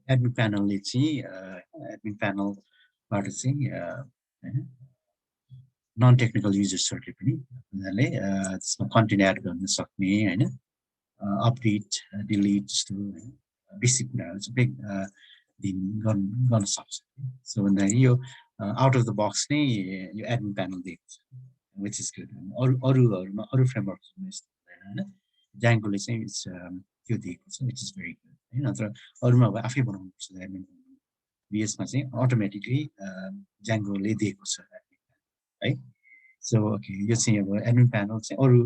admin panel admin panel बाट चाहिँ non technical युजर्सहरूले पनि उनीहरूले त्यसमा कन्टेन्ट एड गर्न सक्ने हैन अपडेट डिलिट जस्तो बेसिक कुराहरू सबै गर्न सक्छ सो भन्दाखेरि यो आउट अफ द बक्स नै यो एडमिन प्यानल दिएको छ which is good अरूहरूमा अरू फ्रेमवर्कमा यस्तो हुँदैन हैन Django-ले चाहिँ त्यो दिएको छ which is very good हैन नत्र अरूमा अब आफै बनाउनु पर्छ एडमिन VS-मा चाहिँ अटोमेटिकली Django-ले दिएको छ है सो ओके यो चाहिँ अब एडमिन प्यानल चाहिँ अरू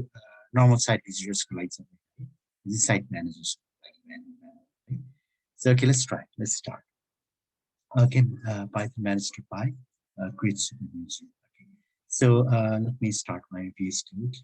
नर्मल साइट भिजिटर्सको लागि चाहिँ साइट म्यानेजर्सको लागि एडमिन प्यानल है so okay let's start again Python managed to create super user okay so let me start my VS Code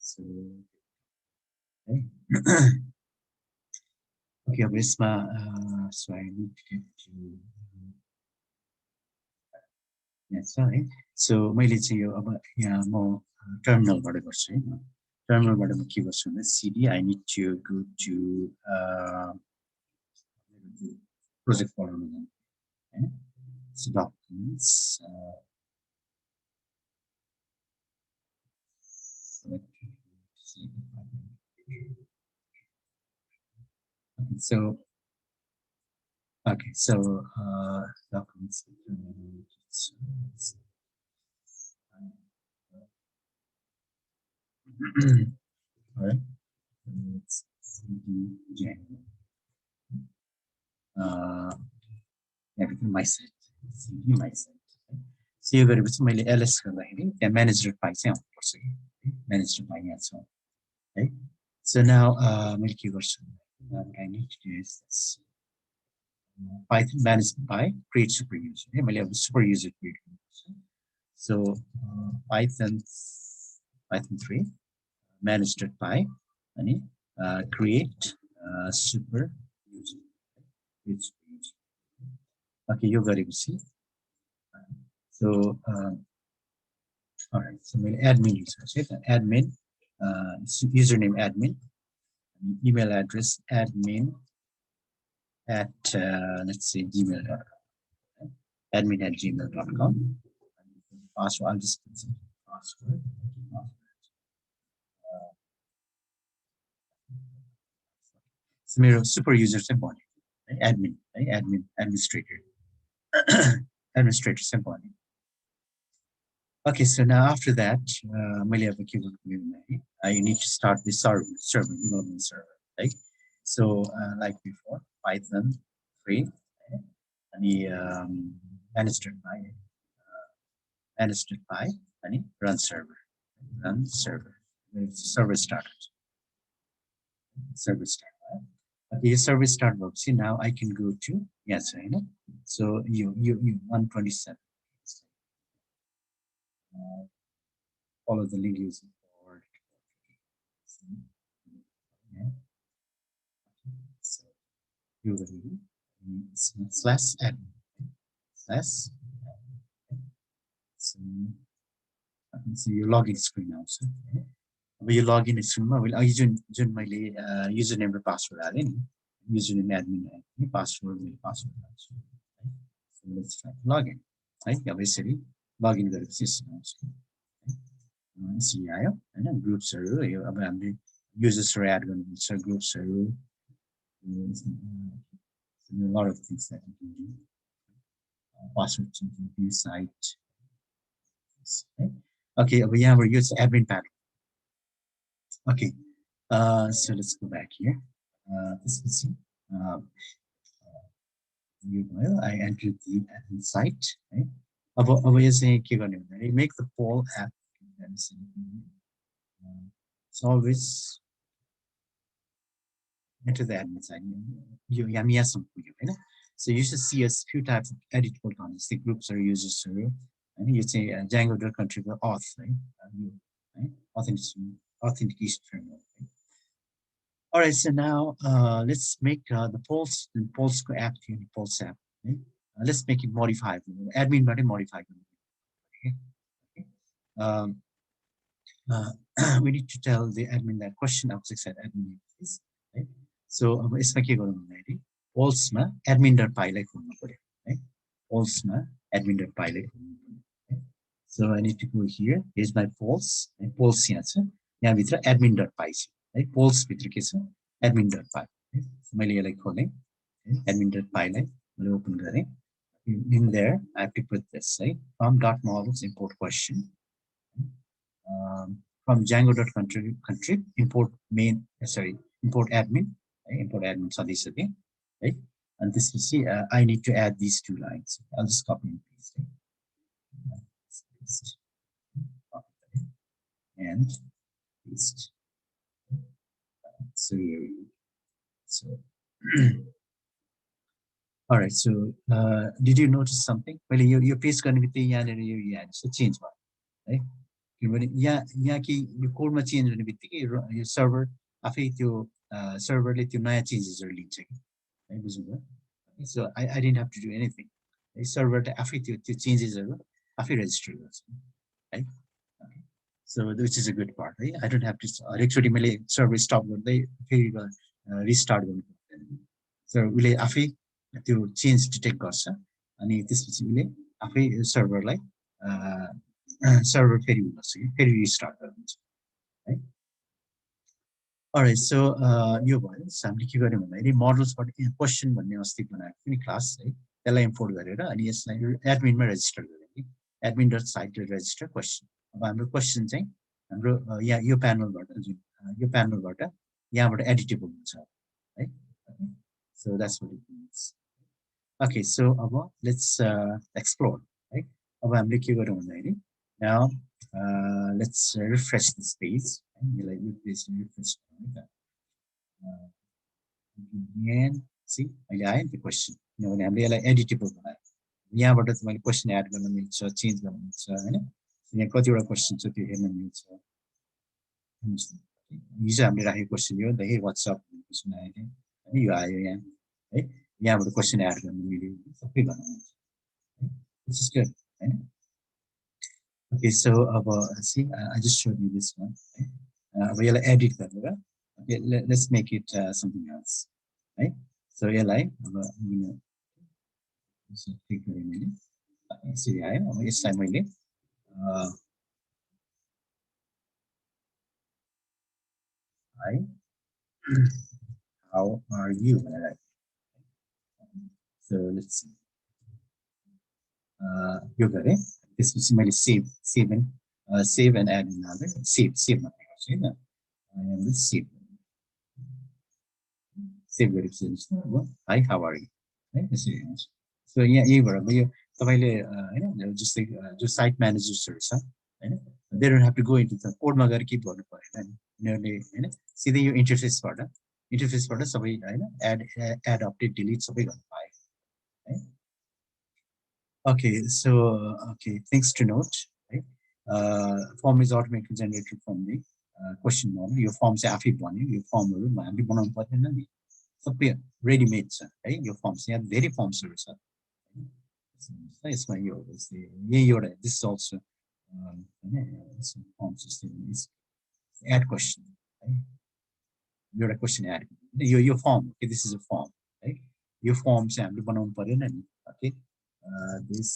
so okay okay अब यसमा so I need to get to yes है so मैले चाहिँ यो अब यहाँ म टर्मिनलबाट गर्छु है टर्मिनलबाट म के गर्छु भने cd I need to go to project folder हैन so documents so okay so documents all right it's Django everything my site cd my site save गरेपछि मैले ls गर्दाखेरि त्यहाँ म्यानेजर फाइल चाहिँ आउनुपर्छ कि म्यानेजर फाइल यहाँ छ है सो नाउ मैले के गर्छु I need to do is this Python managed by create super user है मैले अब super user create गर्नुपर्छ so Python 3 managed by अनि create super user okay यो गरेपछि so all right so मैले admin users है admin username admin email address admin at let's say gmail.com admin at gmail.com password I'll just put some password so मेरो super user चाहिँ भन्यो admin है admin administrator administrator चाहिँ भन्यो okay so now after that मैले अब के गर्नु भने I need to start the server development server right so like before Python 3 अनि managed by अनि run server started service start okay service start भएपछि now I can go to yes हैन so you 127 follow the link using forward yeah so you will slash admin slash so I can see your login screen also अब यो लगिन स्क्रिनमा मैले जुन मैले username र password हालेँ नि युजरनेम एडमिन हालेँ पासवर्ड मैले पासवर्ड हाल्छु है लेट्स ट्राई लगिन है अब यसरी लगिन गरेपछि यसरी आउँछ यसरी आयो हैन ग्रुप्सहरु यो अब हामीले युजर्सहरु एड गर्नुपर्छ ग्रुप्सहरु a lot of things that you can do password changing view site okay अब यहाँबाट यो चाहिँ admin panel Okay, so let's go back here. This is I entered the admin site. Right? अब यो चाहिँ के गर्ने भन्दाखेरि make the poll app. So always enter the admin site. हामी यहाँसम्म पुग्यो होइन. So you should see a few types of editable contents. The groups or users and you say Django.country auth, right? Authentication framework. Right? All right, so now let's make the Pulse app here, Pulse app. Right? Let's make it modified. Admin button modified. Okay. Um, we need to tell the admin that question object set admin is. Right? So यसमा के गरौँ भन्दाखेरि Pulse-मा admin.py लाई खोल्नु पर्यो. Right? Pulse-मा admin.py लाई खोल्नु पर्यो. Right? So I need to go here. Here's my Pulse. Right? Pulse यहाँ छ. यहाँभित्र admin.py छ. है पोल्स भित्र के छ admin.py है मैले यसलाई खोले admin.py लाई मैले ओपन गरे in there I have to put this right from .models import question from Django.country import main import admin सधैँ right and this will see I need to add these two lines. I'll just copy and paste and paste. So all right, so did you notice something? Well, your paste going to be so change right? यहाँ कि यो कोडमा change हुने बित्तिकै यो server आफै त्यो सर्भरले त्यो नयाँ चेन्जेसहरु लिन्छ कि है बुझ्नुभयो so I didn't have to do anything है सर्भरले आफै त्यो चेन्जेसहरु आफै रेजिस्टर गर्छ है so which is a good part right I don't have to हरेकचोटी मैले सर्भर स्टप गर्दै फेरि रिस्टार्ट गर्नु पर्दैन so उले आफै त्यो चेन्ज डिटेक्ट गर्छ अनि त्यसपछि उले आफै सर्भरलाई server फेरि रिस्टार्ट गर्नुहुन्छ है alright so यो भयो हामीले के गर्यौं भन्दाखेरि मोडल्सबाट क्वेशन भन्ने अस्ति बनाएको थियो नि क्लास है त्यसलाई इम्पोर्ट गरेर अनि यसलाई एडमिनमा रेजिस्टर गर्यौं कि admin.site register question अब हाम्रो क्वेशन चाहिँ हाम्रो यहाँ यो प्यानलबाट यहाँबाट एडिटेबल हुन्छ है so that's what it means okay so अब let's explore है अब हामीले के गर्यौं भन्दाखेरि now let's refresh this page refresh and see अहिले आयो नि question किनभने हामीले यसलाई एडिटेबल बनायौं यहाँबाट चाहिँ मैले क्वेशन एड गर्न मिल्छ चेन्ज गर्न मिल्छ हैन यहाँ कतिवटा क्वेशन छ त्यो हेर्न मिल्छ हिजो हामीले राखेको क्वेशन यो the hey what's up question आयो हैन यो आयो यहाँ है यहाँबाट क्वेशन एड गर्न मिल्यो सबै गर्न मिल्छ this is good हैन okay so see I just showed you this one अब यसलाई एडिट गरेर okay let's make it something else right so यसलाई अब so क्लिक गरे मैले यसरी आयो अब यसलाई मैले hi how are you so let's see यो गरे त्यसपछि मैले save and add another save मात्रै गर्छु हैन अनि save गरेपछि अब hi how are you है यसरी हुन्छ सो यहीबाट यो तपाईले हैन जस्तै जो साइट म्यानेजर्सहरु छ हैन they don't have to go into the कोडमा गएर के गर्नु पर्दैन उनीहरुले हैन सिधै यो इन्टरफेसबाट सबै हैन एड अपडेट डिलिट सबै गर्न पाए है okay so okay things to note right form is automatically generated from the question model your form चाहिँ आफै बन्यो यो फर्महरु हामीले बनाउनु पर्दैन नि सबै रेडी मेड छ है यो फर्म्स यहाँ धेरै फर्म्सहरु छ यसमा यो यही एउटा this is also form system is add question है एउटा क्वेशन एड यो form okay this is a form है यो फर्म चाहिँ हामीले बनाउनु पर्दैन नि okay this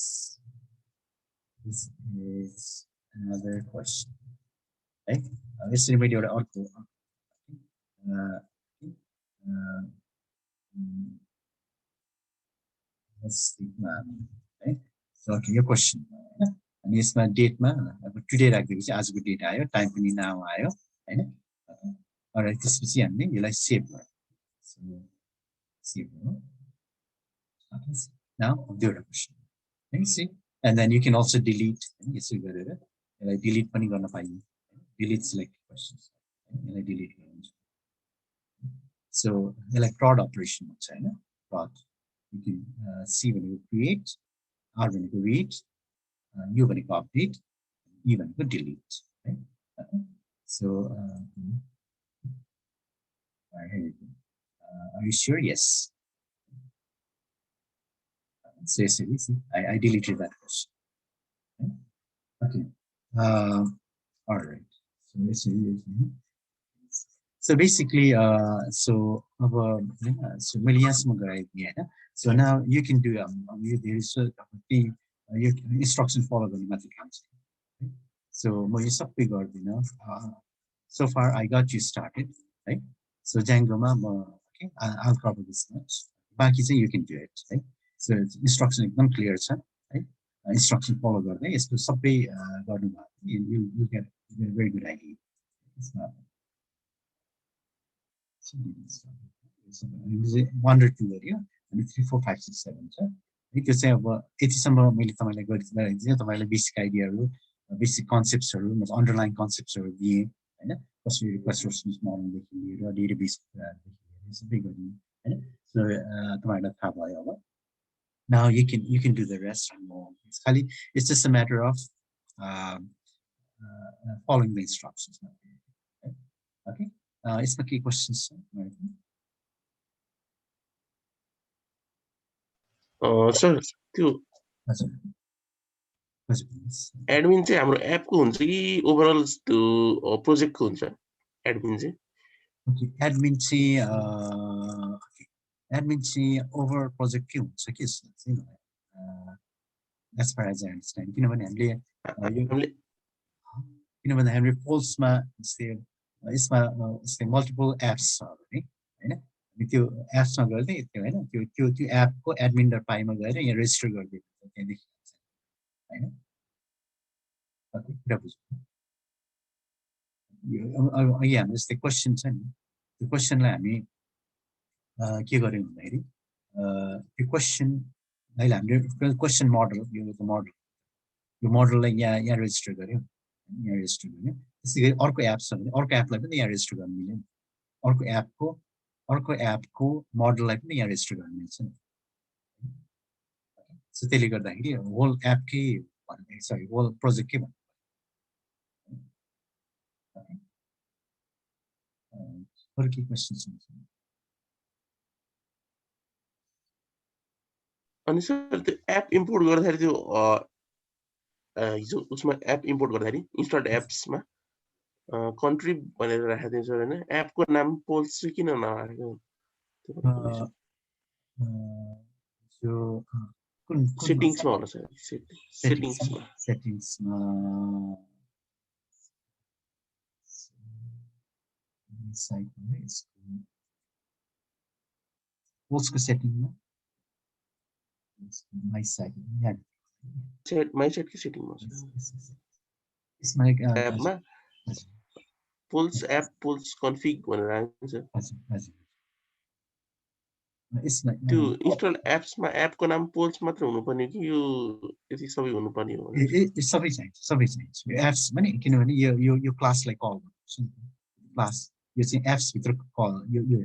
is another question है यसरी मैले एउटा अर्को है सो okay यो क्वेशन अनि यसमा डेटमा अब टुडे राख्दिएपछि आजको डेट आयो टाइम पनि नाउ आयो हैन Alright, त्यसपछि हामीले यसलाई सेभ गरौँ. So save. Okay. Now दुईवटा question. Okay, see, and then you can also delete. यसो गरेर यसलाई delete पनि गर्न पाइन्छ. Delete selected questions. यसलाई delete गर्नुहुन्छ. So यसलाई prod operation भन्छ हैन. Prod. You can see भनेको create, R भनेको read, U भनेको update, E भनेको delete. Okay. So are you sure? Yes. So yes, I deleted that question. Okay. All right. So yes, so basically, so so now you can do there is the instruction follow the method comes. So so far I got you started, right? So Django okay, I'll cover this much. Baki you can do it, right? So instruction एकदम clear छ, right? Instruction follow गर्दै यसको सबै गर्नुभयो you get a very good idea. It's not 1 or 2 area and 3 4 5 6 7 छ. त्यो चाहिँ अब यतिसम्म मैले तपाईलाई गरिदिँदा तपाईलाई बेसिक आइडियाहरु बेसिक कन्सेप्ट्सहरु मतलब अन्डरलाइन कन्सेप्ट्सहरु दिए हैन. कसरी रिक्वेस्ट रेस्पोन्स मोडल देखि लिएर डेटाबेस कुराहरु सबै गरिदिए हैन. सो तपाईलाई थाहा भयो अब. Now you can do the rest and more. It's just a matter of following the instructions. Okay. It's my key questions. Sir, त्यो एडमिन चाहिँ हाम्रो एपको हुन्छ कि ओभरअल त्यो प्रोजेक्टको हुन्छ एडमिन चाहिँ? ओके, एडमिन चाहिँ ओभर प्रोजेक्टकै हुन्छ कि चाहिँ as far as I understand. किनभने हामीले पोल्समा यसमा मल्टिपल एप्स छ भने हैन, त्यो एप्समा गर्दै त्यो हैन त्यो एपको एडमिन पाइमा गएर यहाँ रेजिस्टर गरिदिएको छ त्यहाँदेखि हैन. ओके, कुरा बुझ्नु. अहिले हाम्रो यस्तै क्वेसन छ नि, त्यो क्वेसनलाई हामी के गर्यौँ भन्दाखेरि त्यो क्वेसन अहिले हामीले क्वेसन मोडल यो मोडललाई यहाँ रेजिस्टर गर्यौँ, यहाँ रेजिस्टर गर्यौँ. त्यसै गरी अर्को एप छ भने अर्को एपलाई पनि यहाँ रेजिस्टर गर्न मिल्यो. अर्को एपको मोडललाई पनि यहाँ रेजिस्टर गर्न मिल्छ नि. सो त्यसले गर्दाखेरि होल एपकै सरी होल प्रोजेक्टकै भन्नु. अरू के क्वेसन छ? अनि सर त्यो एप इम्पोर्ट गर्दाखेरि त्यो हिजो उसमा एप इम्पोर्ट गर्दाखेरि इन्स्टल एप्समा कन्ट्री भनेर राखेको थियो सर हैन, एपको नाम पोल्स चाहिँ किन नराखेको? त्यो सेटिङ्समा होला सर, सेटिङ्समा पोल्सको सेटिङमा माइ साइट माइसेटकै सेटिङमा यसमा एपमा पोल्स एप पोल्स कन्फिग भनेर आएको छ. त्यो इन्स्टल एप्समा एपको नाम पोल्स मात्र हुनुपर्ने कि यो यति सबै हुनुपर्ने हो? सबै चाहिन्छ. यो एप्स पनि किनभने यो क्लासलाई कल गर्छ नि. क्लास यो चाहिँ एप्स भित्र कल यो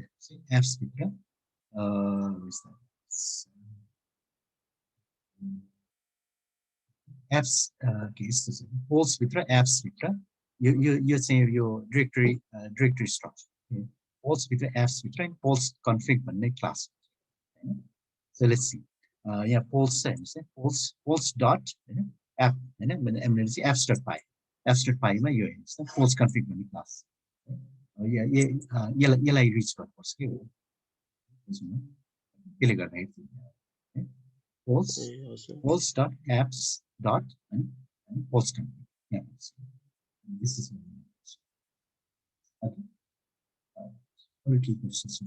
एप्स भित्र एप्स के यस्तो छ पोल्स भित्र एप्स भित्र यो चाहिँ यो डिरेक्टरी स्ट्रक्चर. पोल्स भित्र एप्स भित्र पोल्स कन्फिग भन्ने class. So let's see. Yeah, polls polls dot app emergency apps.py मा यो हेर्नुस् न polls config भन्ने क्लास. यसलाई रिच गर्नुपर्छ के हो त्यसले गर्दाखेरि polls dot apps dot polls config. Yeah, this is okay. Okay, questions.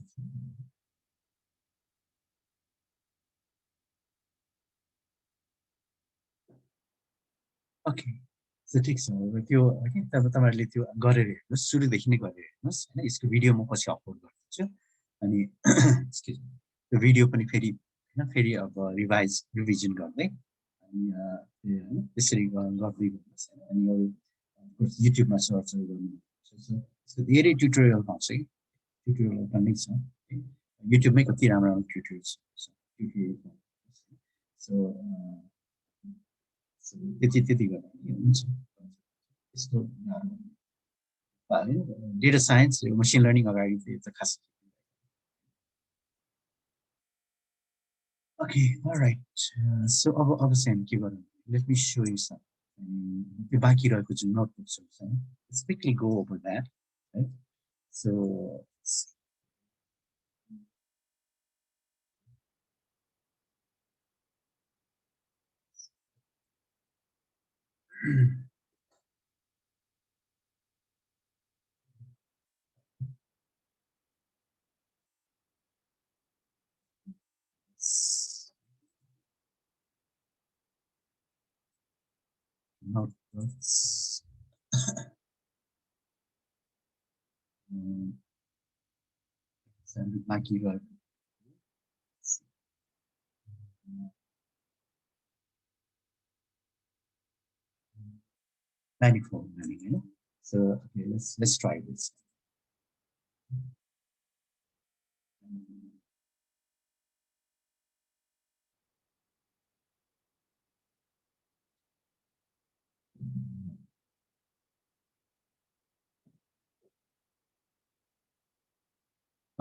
Okay, So ठिक छ अब त्यो है तब तपाईहरुले त्यो गरेर हेर्नुस् सुरुदेखि नै गरेर हेर्नुस् हैन यसको भिडियो म पछि अपलोड गरिदिन्छु अनि एक्सक्युज मी त्यो भिडियो पनि फेरि हैन फेरि अब रिभिजन गर्दै अनि हैन त्यसरी गर्दै गर्नुहोस् अनि अरु युट्युबमा सर्च गर्नु यसको धेरै ट्युटोरियल पाउँछ कि ट्युटोरियल पनि छ युट्युबमै कति राम्रो राम्रो ट्युटोरियल्स छ ट्युटोरियल सो त्यति गर्दा हुन्छ यस्तो डेटा साइन्स मसिन लर्निङ अगाडि त खास Okay, all right. So अब चाहिँ हामी के गरौँ let me show you some त्यो बाँकी रहेको जुन नोटबुक्सहरू छ let's quickly go over that right so notebooks बाँकी रहेको 94 होइन so okay let's try this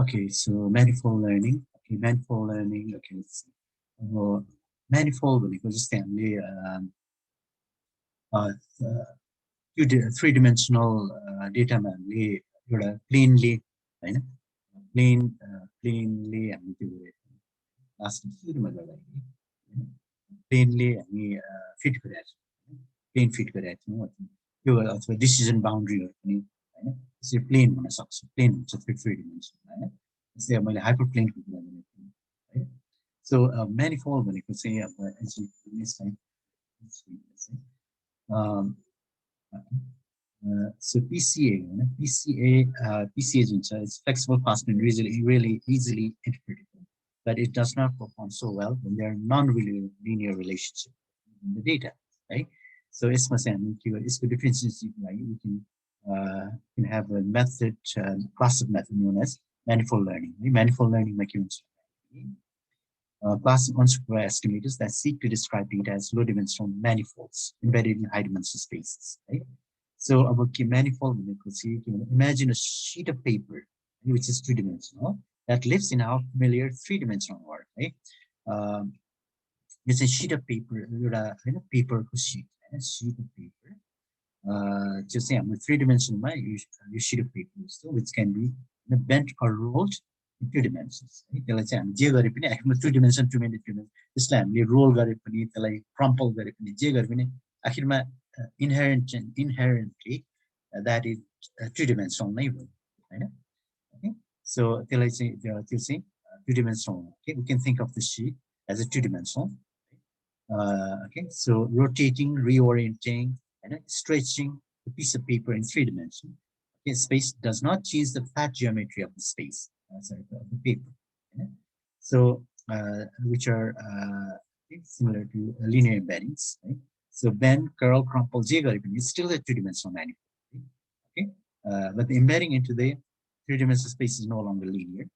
Okay, so manifold learning. Okay, manifold learning. Okay, let's see. Manifold भनेको जस्तै हामीले three-dimensional डेटामा हामीले एउटा प्लेनले हैन प्लेनले हामी त्यो लास्टमा सुरुमा गर्दाखेरि प्लेनले हामी फिट गरेका छौँ प्लेन फिट गरेका थियौँ त्यो अथवा डिसिजन बाउन्ड्रीहरू पनि हैन त्यसरी प्लेन हुन सक्छ प्लेन हुन्छ थ्री डिमेन्सन हैन जस्तै अब मैले हाइपर प्लेनको कुरा गरेको थिएँ है सो म्यानिफोल्ड भनेको चाहिँ अब यसलाई so PCA, PCA is flexible, fast, and really easily interpretable, but it does not perform so well when there are non-linear relationship in the data, right? So it's the differences we can have a method, class of method known as manifold learning. Manifold learning mechanisms. Class of unsupervised estimators that seek to describe data as low-dimensional manifolds embedded in high-dimensional spaces, right? So about manifold, imagine a sheet of paper which is two-dimensional that lives in our familiar three-dimensional world, right? It's a sheet of paper, paper sheet, sheet of paper. Just say I'm a three-dimensional sheet of paper, so which can be bent or rolled in two dimensions. त्यसलाई चाहिँ हामी जे गरे पनि आफ्नो to dimension त्यसलाई हामीले role गरे पनि त्यसलाई क्रम्पल गरे पनि जे गरे पनि आखिरमा inherently that is two dimensional नै हो हैन okay so त्यसलाई चाहिँ त्यो चाहिँ two dimensional okay we can think of the sheet as a two dimensional okay so rotating reorienting and stretching the piece of paper in three dimensions okay space does not change the flat geometry of the space sorry, of the paper okay? So which are similar to linear embeddings right? So bend, curl, crumple, jiggle is still a two-dimensional manifold. Okay, but the embedding into the three-dimensional space is no longer linear.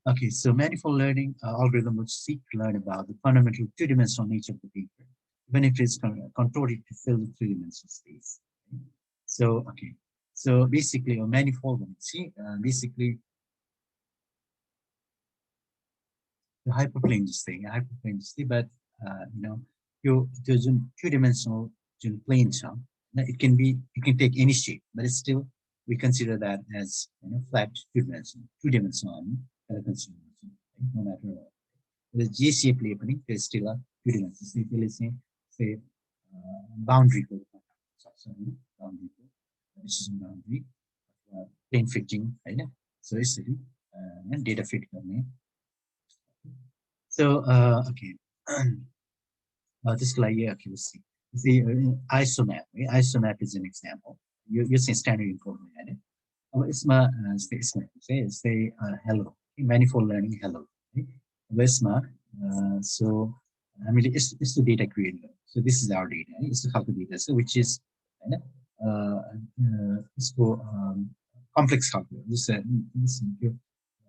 Okay, so manifold learning algorithm would seek to learn about the fundamental two-dimensional nature of the paper, when it is contorted to fill the three-dimensional space. Okay? So okay, so basically a manifold see basically the hyperplane thing, but you know, there's a two-dimensional plane sound. It can take any shape, but it's still we consider that as flat two-dimensional. No matter what. The G shape labeling is still a two-dimensional. Say boundary code. Boundary code. This is a boundary. Plane fitting, right? So it's data fit. So okay. This layer, okay, let's see. See, isomap. Isomap is an example. You're saying standard improvement. Right? It's my say hello. Manifold learning hello. Where's my so I mean it's the data created. So this is our data. It's the calculate data. So which is it's for complex calculus. This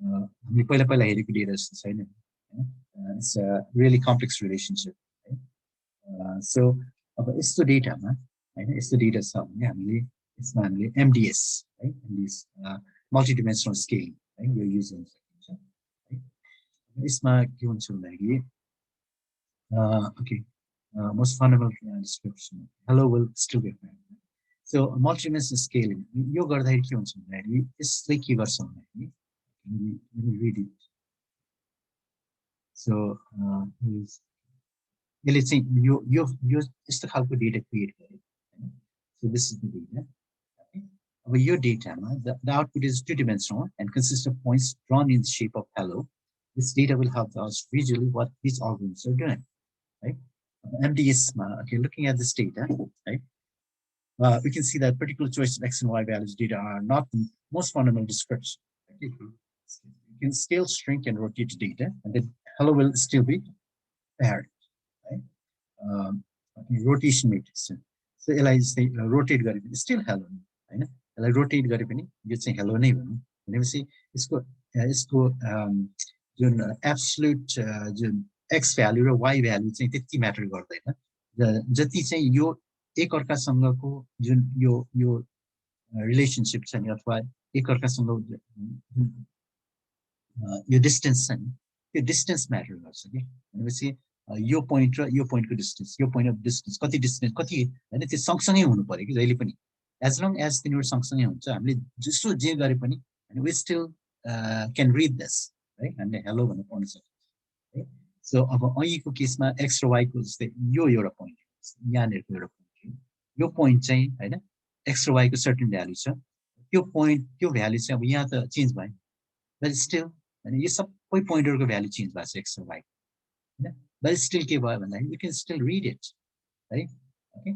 हामीले पहिला पहिला हेरेको data जस्तो छैन it's a really complex relationship. So अब यस्तो डेटामा हैन यस्तो डेटा छ भने हामीले यसमा हामीले MDS है MDS मल्टिडिमेन्सनल स्केलिङ है यो युज गर्न सकिन्छ है यसमा के हुन्छ भन्दाखेरि okay most fundamental description hello will still be found. So multidimensional scaling यो गर्दाखेरि के हुन्छ भन्दाखेरि यसले के गर्छ भन्दाखेरि let me read it. So यसले चाहिँ यो यस्तो खालको डेटा क्रिएट गर्यो हैन. So this is the data. अब यो डेटामा the output is two-dimensional and consists of points drawn in the shape of hello. This data will help us visually what these algorithms are doing. Right? MDS, okay, looking at this data, right? We can see that particular choice of X and Y values data are not the most fundamental description. Okay? You can scale, shrink, and rotate data, and then hello will still be paired. Right? Okay, rotation matrix. So यसलाई rotate गरे पनि still hello हैन. यसलाई rotate गरे पनि यो चाहिँ hello नै हो भनेपछि यसको जुन absolute जुन x भ्यालु र y भ्यालु चाहिँ त्यति म्याटर गर्दैन. जति चाहिँ यो एक अर्कासँगको जुन यो रिलेसनशिप छ नि अथवा एक अर्कासँग यो डिस्टेन्स छ नि त्यो डिस्टेन्स म्याटर गर्छ कि भनेपछि यो पोइन्ट र यो पोइन्टको डिस्टेन्स यो पोइन्ट अफ डिस्टेन्स कति हैन त्यो सँगसँगै हुनु पर्यो कि जहिले पनि एज लङ एज तिनीहरू सँगसँगै हुन्छ हामीले जस्तो जे गरे पनि we still can read this है हामीले हेलो भनेर पढ्न सक्छौँ है. सो अब अहिलेको केसमा एक्स र वाईको जस्तै यो एउटा पोइन्ट यहाँनिरको एउटा पोइन्ट यो पोइन्ट चाहिँ हैन एक्स र वाईको सर्टेन भ्यालु छ त्यो पोइन्ट त्यो भ्यालु चाहिँ अब यहाँ त चेन्ज भयो बट स्टिल हैन यो सबै पोइन्टहरुको भ्यालु चेन्ज भएको छ एक्स र वाई हैन बट स्टिल के भयो भन्दाखेरि you can still read it है. ओके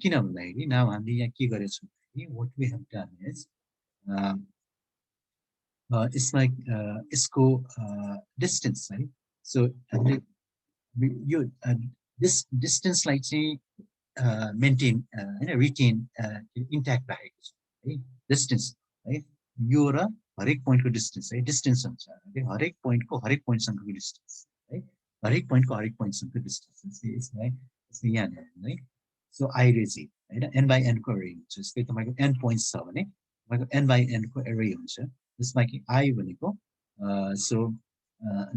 किन भन्दाखेरि नाउ हामीले यहाँ के गरेछौँ भने what we have done is यसमा यसको डिस्टेन्स है. सो हामीले यो डिस्टेन्सलाई चाहिँ मेन्टेन हैन रिटेन इन्ट्याक्ट राखेको छ है डिस्टेन्स है यो र हरेक पोइन्टको डिस्टेन्स है डिस्टेन्स हुन्छ है हरेक पोइन्टको हरेक पोइन्टसँगको डिस्टेन्स है हरेक पोइन्टको हरेक पोइन्टसँगको डिस्टेन्स यसलाई यहाँ है. सो आई रेजी हैन एन बाई एनको एरे हुन्छ जस्तै तपाईँको एन पोइन्ट्स छ भने तपाईँको एन बाई एनको एरे हुन्छ जसमा कि आई भनेको so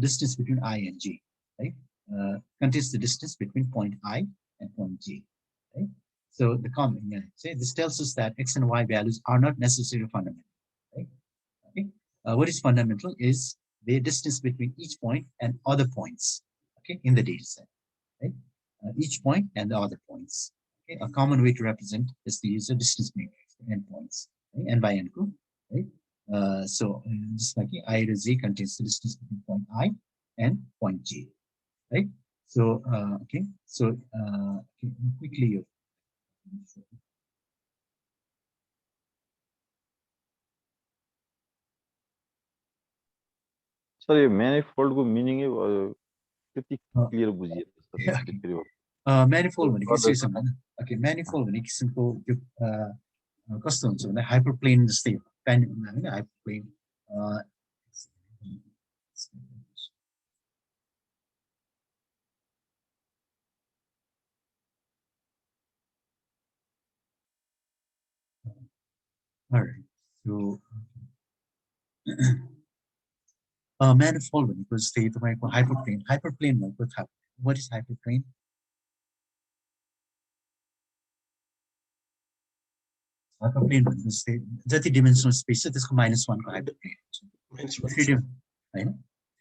distance between I and J, right? Contains the distance between point I and point J, right? So the comment, say this tells us that X and Y values are not necessarily fundamental, right? Okay. What is fundamental is the distance between each point and other points, okay, in the data set, right? Each point and the other points. Okay. A common way to represent is to use a distance matrix, endpoints, right? N by N group, right? So just like I to Z contains the distance between point I and point J, right? So okay, so okay, quickly. Sorry, manifold को meaning है कितनी clear बुझिए manifold भनेको के छ भने okay manifold भनेको किसिमको त्यो कस्तो हुन्छ भने हाइपरप्लेन जस्तै हैन हाइपरप्लेन alright so manifold भनेको जस्तै तपाईको hyperplane भनेको थाहा what is hyperplane hyperplane भनेको जस्तै जति डिमेन्सनल स्पेस छ त्यसको -1 को हाइपरप्लेन हुन्छ हैन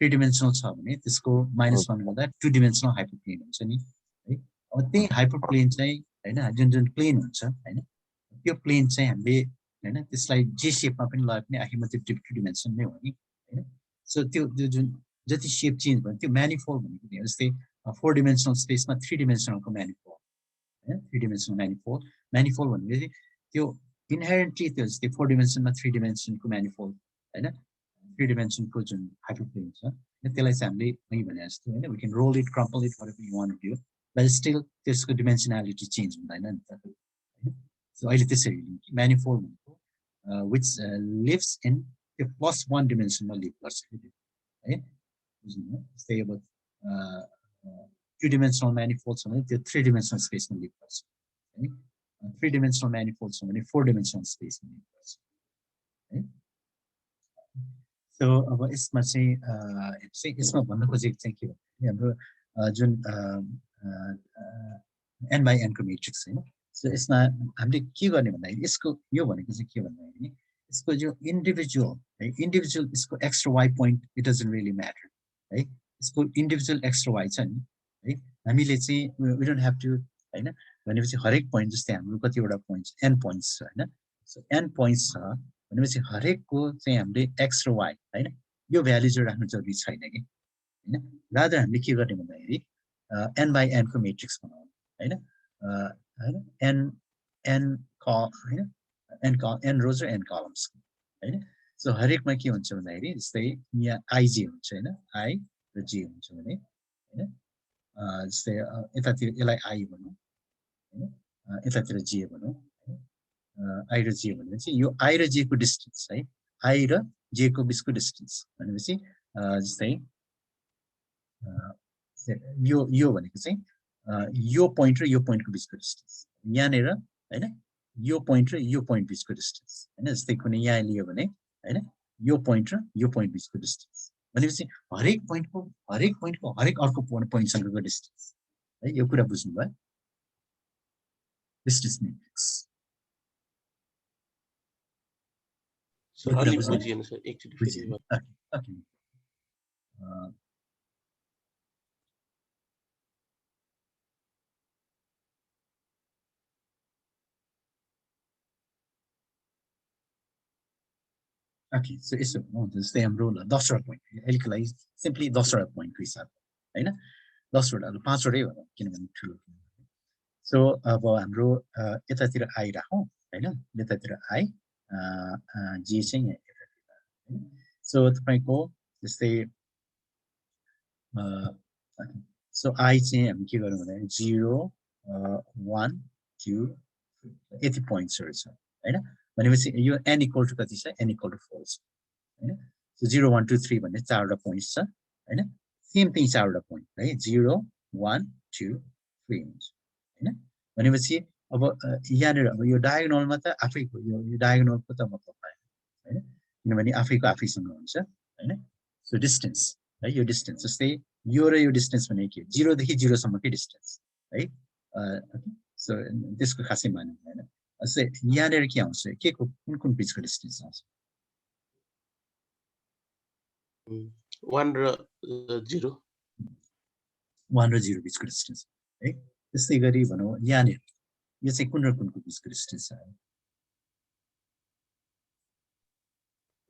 3 डिमेन्सनल छ भने त्यसको -1 गर्दा 2 डिमेन्सनल हाइपरप्लेन हुन्छ नि है. अब त्यही हाइपरप्लेन चाहिँ हैन जुन प्लेन हुन्छ हैन त्यो प्लेन चाहिँ हामीले हैन त्यसलाई जे शेपमा पनि लगाए पनि आखिरमा त्यो 2 डिमेन्सन नै हो नि हैन. सो त्यो जुन जति शेप चेन्ज भयो त्यो म्यानिफोल्ड भनेको नि जस्तै 4 डिमेन्सनल स्पेसमा 3 डिमेन्सनलको म्यानिफोल्ड 3-dimensional manifold भनेपछि त्यो इनहेरेन्टली त्यो जस्तै 4-dimensional मा 3-dimensional को manifold हैन 3-dimensional को जुन hyperplane छ त्यसलाई चाहिँ हामीले मैले भने जस्तो हैन we can roll it crumple it whatever you want to do but still त्यसको dimensionality change हुँदैन नि त so अहिले त्यसरी manifold भनेको which lives in the +1 dimension मा live गर्छ है बुझ्नु जस्तै अब 2-dimensional manifold छ भने त्यो 3-dimensional space मा live गर्छ है 3-dimensional manifold छ भने 4-dimensional space मा live गर्छ है so अब यसमा चाहिँ यसमा भन्न खोजेको चाहिँ के भन्दाखेरि हाम्रो जुन n by n को matrix हैन so यसमा हामीले के गर्ने भन्दाखेरि यसको यो भनेको चाहिँ के भन्दाखेरि यसको जो individual यसको x र y point it doesn't really matter है यसको individual x र y छ नि है हामीले चाहिँ we don't have to हैन भनेपछि हरेक point जस्तै हाम्रो कतिवटा points n points छ हैन so n points छ भनेपछि हरेकको चाहिँ हामीले x र y हैन यो भ्यालुजहरु राख्नु जरुरी छैन के हैन rather हामीले के गर्ने भन्दाखेरि n by n को matrix बनाउनु हैन हैन n rows र n columns हैन so हरेकमा के हुन्छ भन्दाखेरि जस्तै यहाँ ij हुन्छ हैन I र j हुन्छ भने हैन जस्तै यतातिर यसलाई I भनौं हैन यतातिर j भनौं I र j भनेपछि यो I र j को डिस्टेन्स है I र j को बीचको डिस्टेन्स भनेपछि जस्तै यो भनेको चाहिँ यो पोइन्ट र यो पोइन्टको बीचको डिस्टेन्स यहाँनेर हैन यो पोइन्ट र यो पोइन्ट बीचको डिस्टेन्स हैन जस्तै कुनै यहाँ लियो भने हैन यो पोइन्ट र यो पोइन्ट बीचको डिस्टेन्स भनेपछि हरेक पोइन्टको हरेक अर्को पोइन्टसँगको डिस्टेन्स है यो कुरा बुझ्नु भयो डिस्टेन्स म्याट्रिक्स अलि बुझिएन सर एकचोटी फेरि ओके Okay, so यसो जस्तै हाम्रो 10 वटा पोइन्ट अहिलेको लागि सिम्पली 10 वटा पोइन्टको हिसाबले हैन 10 वटा 5 वटै भनौँ किनभने ठुलो सो अब हाम्रो यतातिर I राखौँ हैन यतातिर I जे चाहिँ यहाँ यतातिर हैन सो तपाईको जस्तै सो I चाहिँ हामी के गरौँ भने 0 1 2 यति पोइन्ट्सहरु छ हैन भनेपछि यो n इक्वल टु कति छ n इक्वल टु 4 छ हैन सो 0 1 2 3 भन्ने चारवटा पोइन्ट्स छ हैन सेम थिङ चारवटा पोइन्ट है 0 1 2 3 हुन्छ हैन भनेपछि अब यहाँनेर अब यो डायगोनलमा त आफैको यो डायगोनलको त मतलब भएन हैन किनभने आफैको आफैसँग हुन्छ हैन सो डिस्टेन्स है यो डिस्टेन्स जस्तै यो र यो डिस्टेन्स भने के 0 देखि 0 सम्मकै डिस्टेन्स है सो त्यसको खासै माने हैन जस्तै यहाँनेर के आउँछ के को कुन बीचको डिस्टेन्स आउँछ 1 र 0 बीचको डिस्टेन्स है त्यस्तै गरी भनौँ यहाँनेर यो चाहिँ कुन र कुनको बीचको डिस्टेन्स छ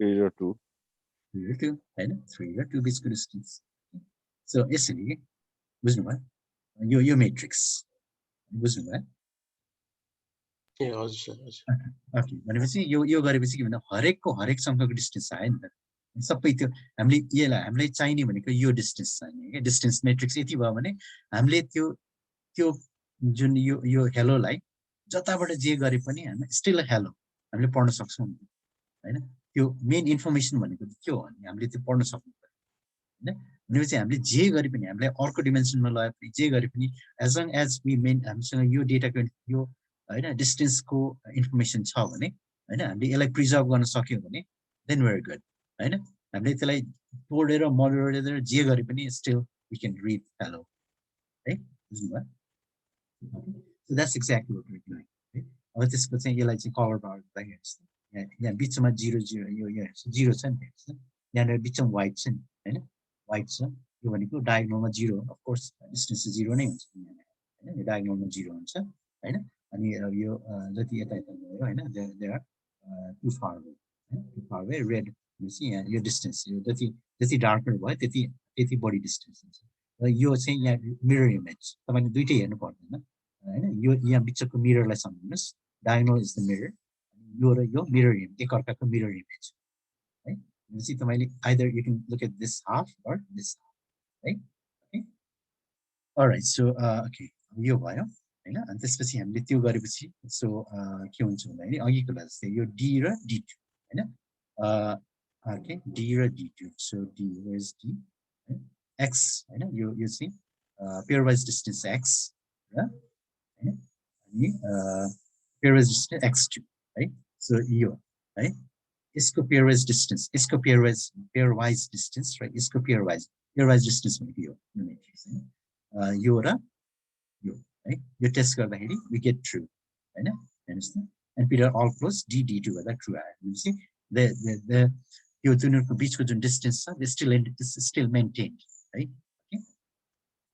3 र 2 हैन 3 र 2 बीचको डिस्टेन्स सो यसरी बुझ्नु भयो यो मेट्रिक्स बुझ्नु भयो ए हजुर सर हजुर ओके भनेपछि यो गरेपछि के भन्दा हरेकको हरेकसँगको डिस्टेन्स आयो नि त सबै त्यो हामीलाई चाहिने भनेको यो डिस्टेन्स चाहिने के डिस्टेन्स मेट्रिक्स यति भयो भने हामीले त्यो जुन यो हेलोलाई जताबाट जे गरे पनि हामी स्टिल हेलो हामीले पढ्न सक्छौँ हैन त्यो मेन इन्फर्मेसन भनेको के हो भने हामीले त्यो पढ्न सक्नु पर्यो हैन भनेपछि हामीले जे गरे पनि हामीले अर्को डिमेन्सनमा लगे पनि जे गरे पनि as long as we main हामीसँग यो डेटाको यो हैन डिस्टेन्सको इन्फर्मेसन छ भने हैन हामीले यसलाई प्रिजर्भ गर्न सक्यौं भने देन वी आर गुड हैन हामीले त्यसलाई तोडेर मोडरेटर जे गरे पनि still we can read hello है बुझ्नुभयो so that's exactly what we are doing है अब त्यसको चाहिँ यसलाई चाहिँ कभर गर्दा यहाँ बिचमा 0 0 यो 0 छ नि यहाँ बिचमा व्हाइट छ नि हैन व्हाइट छ यो भनेको डायगोनलमा 0 अफ कोर्स डिस्टेन्स 0 नै हुन्छ हैन यो डायगोनलमा 0 हुन्छ हैन अनि यो जति यता गयो हैन they are too far away red भनेपछि यहाँ यो डिस्टेन्स यो जति डार्कर भयो त्यति बढी डिस्टेन्स हुन्छ र यो चाहिँ यहाँ मिरर इमेज तपाईले दुईटै हेर्नु पर्दैन हैन यहाँ बिचको मिररलाई सम्झिनुहोस् डायगोनल इज द मिरर यो र यो मिरर इमेज एकअर्काको मिरर इमेज है भनेपछि तपाईले either you can look at this half or this half है ओके अलराइट सो ओके यो भयो हैन अनि त्यसपछि हामीले त्यो गरेपछि सो के हुन्छ भन्दाखेरि अघिको जस्तै यो d र d2 हैन ओके d र d2 so d is d x हैन यो चाहिँ pairwise distance x र हैन अनि pairwise distance x2 है सो यो है यसको pairwise distance यसको pairwise distance र यसको pairwise distance भनेको यो मेट्रिक्स हैन यो र यो है यो टेस्ट गर्दाखेरि we get true हैन हेर्नुस् न and Peter all close d d2 गर्दा true आयो भनेपछि the यो दुनीहरुको बीचको जुन डिस्टेन्स छ this still maintained है okay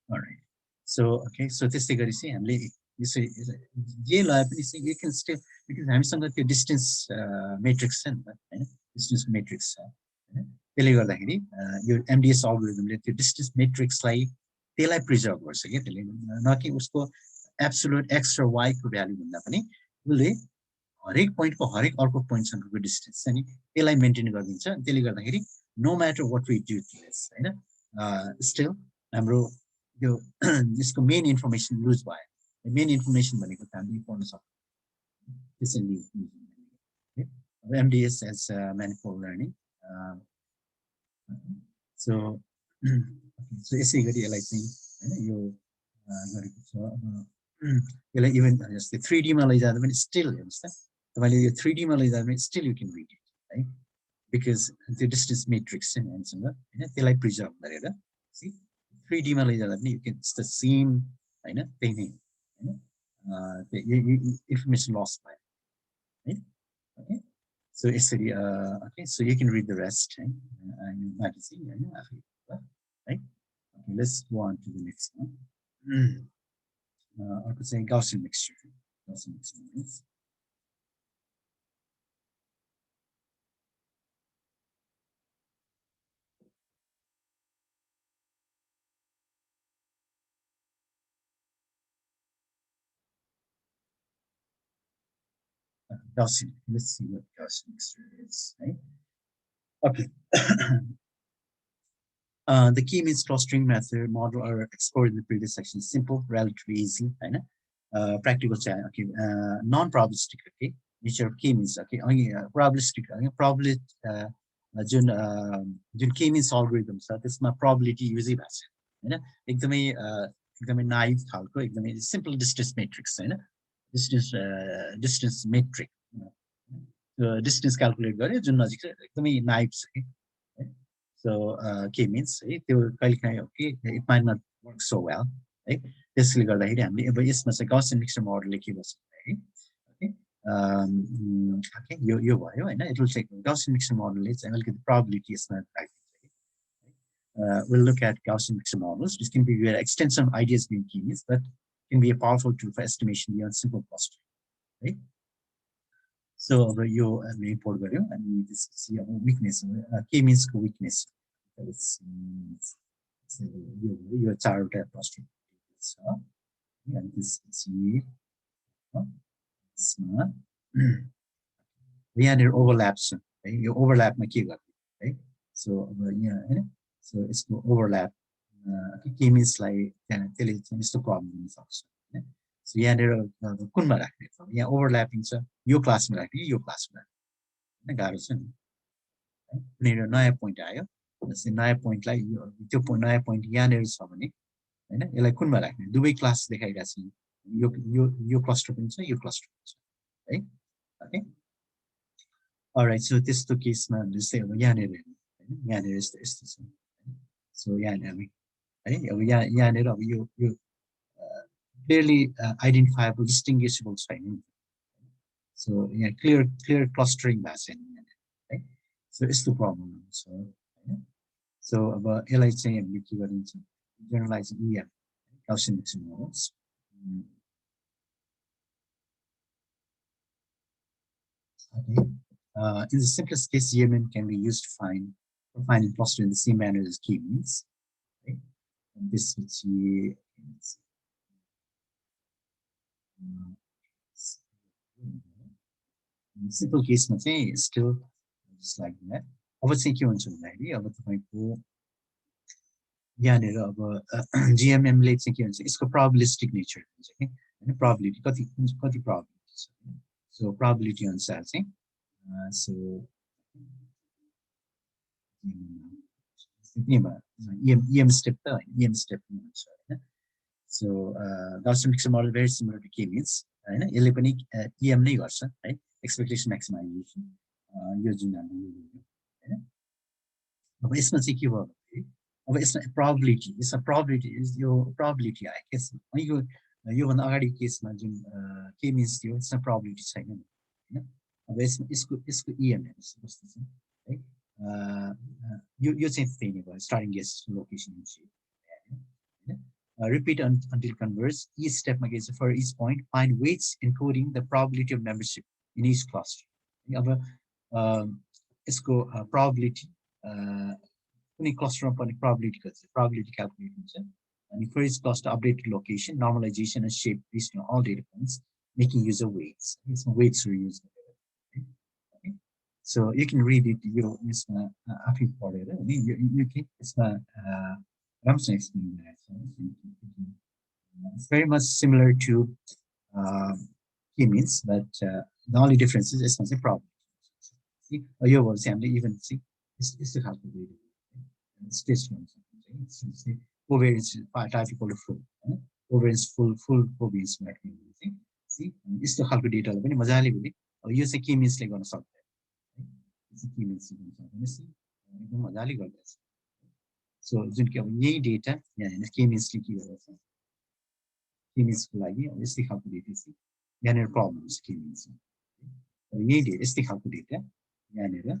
alright so okay so त्यसै गरी चाहिँ हामीले यसरी जे लाए पनि चाहिँ you can still because हामीसँग त्यो डिस्टेन्स मेट्रिक्स छ नि त हैन डिस्टेन्स मेट्रिक्स छ हैन त्यसले गर्दाखेरि यो एमडीएस अल्गोरिदमले त्यो डिस्टेन्स मेट्रिक्सलाई त्यसलाई प्रिजर्भ गर्छ के त्यसले न कि उसको एब्सोल्युट एक्स र वाई को भ्यालु भन्दा पनि उसले हरेक पोइन्टको हरेक अर्को पोइन्टसँगको डिस्टेन्स छ नि त्यसलाई मेन्टेन गरिदिन्छ त्यसले गर्दाखेरि no matter what we do to this हैन स्टिल हाम्रो यो यसको मेन इन्फर्मेसन लुज भयो मेन इन्फर्मेसन भनेको त हामीले पढ्न सक्छौँ त्यसैले MDS as manifold learning so so यसै गरी यसलाई चाहिँ हैन यो गरेको छ यसलाई इभन जस्तै 3D मा लैजाँदा पनि स्टिल हेर्नुस् त तपाईले यो 3D मा लैजाँदा पनि still you can read it है बिकज त्यो डिस्टेन्स मेट्रिक्स छ नि हामीसँग हैन त्यसलाई प्रिजर्भ गरेर सी 3D मा लैजाँदा पनि you can it's the same हैन त्यही नै हैन इन्फर्मेसन लस भयो है ओके so यसरी okay so you can read the rest है माथि चाहिँ हैन आफै है okay let's go on to the next one अर्को चाहिँ Gaussian mixture means Gaussian. Let's see what Gaussian mixture is. Right? Okay. The key means clustering method model are explored in the previous section. Simple, relatively easy. Right? Practical challenge. Okay. Non-probabilistic. Okay. Nature of key means. Okay. Only probabilistic. Probability. जुन के means algorithm छ त्यसमा probability युजै भएको छ हैन एकदमै naive खालको एकदमै सिम्पल डिस्टेन्स मेट्रिक्स हैन डिस्टेन्स मेट्रिक डिस्टेन्स क्याल्कुलेट गरे जुन नजिक छ एकदमै नाइभ छ के सो के मिन्स है त्यो कहिलेकाहीँ okay it might not work so well है त्यसले गर्दाखेरि हामीले अब यसमा चाहिँ गॉसियन मिक्सचर मोडलले के गर्छ है ओके यो भयो हैन it will take Gaussian mixture मोडलले चाहिँ अलिकति प्रोबेबिलिटी यसमा राखिदिन्छ we'll look at Gaussian mixture models. This can be an extension of ideas being keys, but can be a powerful tool for estimation beyond simple clustering. Right? So you import value and this is weakness. K means weakness. It's your child clustering. So and this is smart. We had overlaps. Right? You overlap my key right? So yeah. So it's no overlap. K means like it's the problem in function. So यहाँनिर कुनमा राख्ने यहाँ overlapping छ यो क्लासमा राख्ने यो क्लासमा राख्ने गाह्रो छ नि कुनै नयाँ पोइन्ट आयो जस्तै नयाँ पोइन्टलाई त्यो नयाँ पोइन्ट यहाँनिर छ भने हैन यसलाई कुनमा राख्ने दुवै क्लास देखाइरहेको छ यो क्लस्टर पनि छ यो क्लस्टर पनि छ है ओके अलराइट सो त्यस्तो केसमा जस्तै अब यहाँनिर हैन यहाँनिर यस्तो छ सो यहाँनिर है अब यहाँनिर अब यो clearly identifiable, distinguishable छैन so yeah clear clustering भएको छैन right so यस्तो प्रब्लम हुन्छ हैन so अब यसलाई चाहिँ हामीले के गरिन्छ generalize Gaussian mixture models okay in the simplest case Yemen can be used to for finding cluster in the same manner as key means right and this is simple केसमा चाहिँ स्टिल जस्ट लाइक द्याट अब चाहिँ के हुन्छ भन्दाखेरि अब तपाईँको यहाँनिर अब जिएमएमले चाहिँ के भन्छ यसको प्रोबेबिलिस्टिक नेचर हुन्छ कि होइन प्रोबेबिलिटी कति प्रोबेबिलिटी छ सो प्रोबेबिलिटी अनुसार चाहिँ सो इएम स्टेप त होइन इएम स्टेप हुन्छ होइन so Gaussian mixture model very similar to K means होइन यसले पनि इएम नै गर्छ है एक्सपेक्टेसन म्याक्सिमाइजेसन यो जुन हाम्रो होइन अब यसमा चाहिँ के भयो भने अब यसमा प्रोबेबिलिटी यसमा प्रोबेबिलिटी यो प्रोबेबिलिटी आयो केसमा यो योभन्दा अगाडि केसमा जुन के मिन्स थियो यसमा प्रोबेबिलिटी छैन होइन अब यसमा यसको इएम हेर्नुहोस् कस्तो छ है यो चाहिँ त्यही नै भयो स्टार्टिङ गेस लोकेसन होइन repeat until converse. Each step against for each point, find weights encoding the probability of membership in each cluster. अब यसको probability कुनै क्लस्टरमा पर्ने probability कति छ probability calculate हुन्छ अनि for each cluster updated location, normalization and shape based on all data points, making use of weights. यसमा weights are used. Okay. So you can read it यो यसमा आफै पढेर अनि you can यसमा राम्रोसँग explain गरेको छ it's very much similar to k-means, but the only difference is यसमा चाहिँ problem. See, यो भयो चाहिँ हामीले even see यस्तो खालको स्टेज गर्नु सक्छ कोभेरियन्स टाइप इक्वल टु फुल होइन कोभेरियन्स फुल कोभेरियन्स चाहिँ सी यस्तो खालको डेटालाई पनि मजाले भने अब यो चाहिँ k-meansले गर्न सक्दैन है k-meansले गर्न सक्दैन एकदम मजाले गर्दैछ सो जुन कि अब यही डेटा यहाँ हेर्नुहोस् k-meansले के गरेको छ k-meansको लागि अब यस्तै खालको डेटा चाहिँ यहाँनिर प्रब्लम छ k-means यही डेटा यस्तै खालको डेटा यहाँनिर है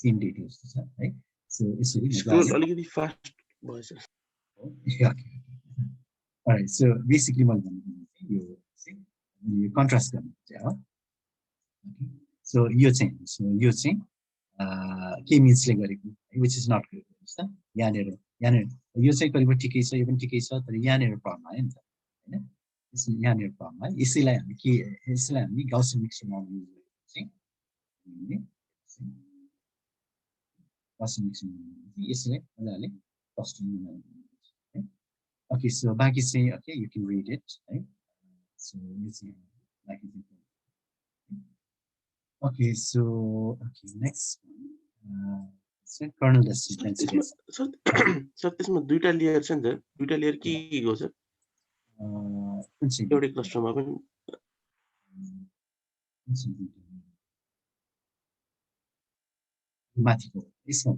सेम डेटा जस्तो छ है सो यसरी स्क्रोल अलिकति फास्ट भएछ alright so basically मैले भन्नु यो चाहिँ कन्ट्रास्ट गर्नु चाहिँ हो सो यो चाहिँ k-meansले गरेको which is not good हैन यहाँनिर यो चाहिँ करिब ठिकै छ यो पनि ठिकै छ तर यहाँनिर प्रब्लम आयो नि त हैन यसले यहाँनिर प्रब्लम आयो यसैलाई हामी गाउसियन मिक्सर मोडल युज गरेको चाहिँ गाउसियन मिक्सर मोडल यसले मजाले कस्टम बनाउनु ओके सो बाँकी चाहिँ okay you can read it है सो यो चाहिँ बाँकी चाहिँ okay so okay next kernel destination sir त्यसमा दुईटा लेयर छ नि त दुईटा लेयर के हो सर एउटै क्लस्टरमा पनि माथिको यसमा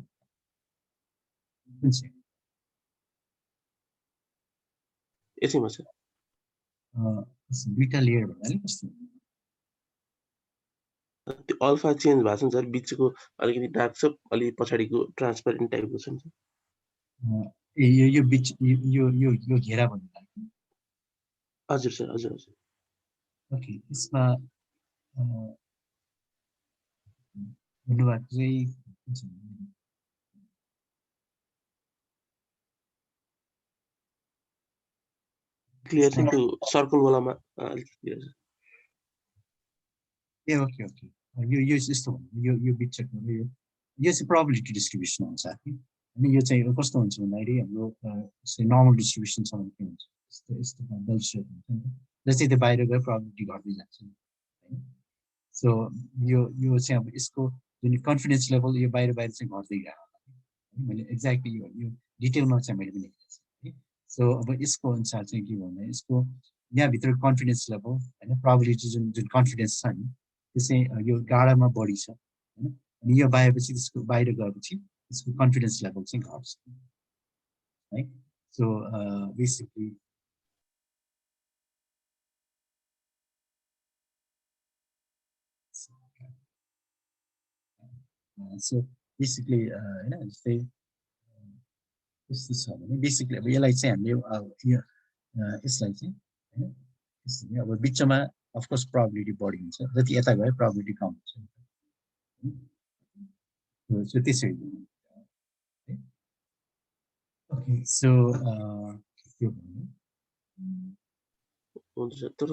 यसैमा छ दुईटा लेयर भन्नाले कस्तो त्यो अल्फा चेन्ज भएको छ नि सर बिचको अलिकति डार्क छ अलि पछाडिको ट्रान्सपेरेन्ट टाइपको छ नि ए यो बिच यो घेरा भन्नु हजुर सर हजुर ओके यसमा भन्नुभएको चाहिँ क्लियर छ त्यो सर्कल वालामा अलिकति क्लियर छ ए ओके यो यस्तो भन्नु यो बिचको यो चाहिँ प्रोबेबिलिटी डिस्ट्रिब्युसन हुन्छ अनि यो चाहिँ कस्तो हुन्छ भन्दाखेरि हाम्रो नर्मल डिस्ट्रिब्युसन छ भने के हुन्छ यस्तो बेल शेप हुन्छ नि त जस्तै त्यो बाहिर गएर प्रोबेबिलिटी घट्दै जान्छ हैन सो यो चाहिँ अब यसको जुन कन्फिडेन्स लेभल यो बाहिर चाहिँ घट्दै गयो मैले एक्ज्याक्टली यो डिटेलमा चाहिँ मैले पनि लेखेको छु सो अब यसको अनुसार चाहिँ के भन्दा यसको यहाँभित्र कन्फिडेन्स लेभल होइन प्रोबेबिलिटी जुन कन्फिडेन्स छ नि त्यो चाहिँ यो गाढामा बढी छ होइन अनि यो बाहेपछि त्यसको बाहिर गएपछि त्यसको कन्फिडेन्स लेभल चाहिँ घट्छ है सो बेसिकली सो बेसिकली होइन जस्तै यस्तो छ भने बेसिकली अब यसलाई चाहिँ हामीले यसलाई चाहिँ होइन यसरी अब बिचमा अफकोर्स प्रोबेबिलिटी बढी हुन्छ जति यता गयो प्रोबेबिलिटी कम हुन्छ सो त्यसरी ओके सो के भन्नु हुन्छ सर तर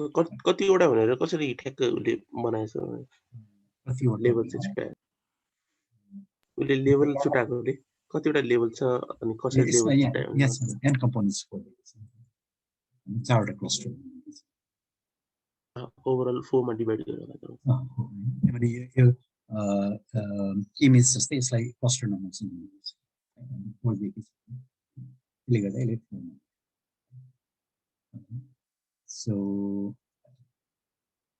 कतिवटा भनेर कसरी ठ्याक्क उसले बनाएछ कतिवटा लेभल चाहिँ छुट्यायो उसले लेभल छुट्याएकोले कतिवटा लेभल छ अनि कसरी लेभल छुट्यायो yes n components को चारवटा क्लस्टर ओभरअल 4 मा डिभाइड गरेर किनभने यो इमेज जस्तै यसलाई क्लस्टर नम्बर चाहिँ त्यसले गर्दा यसले so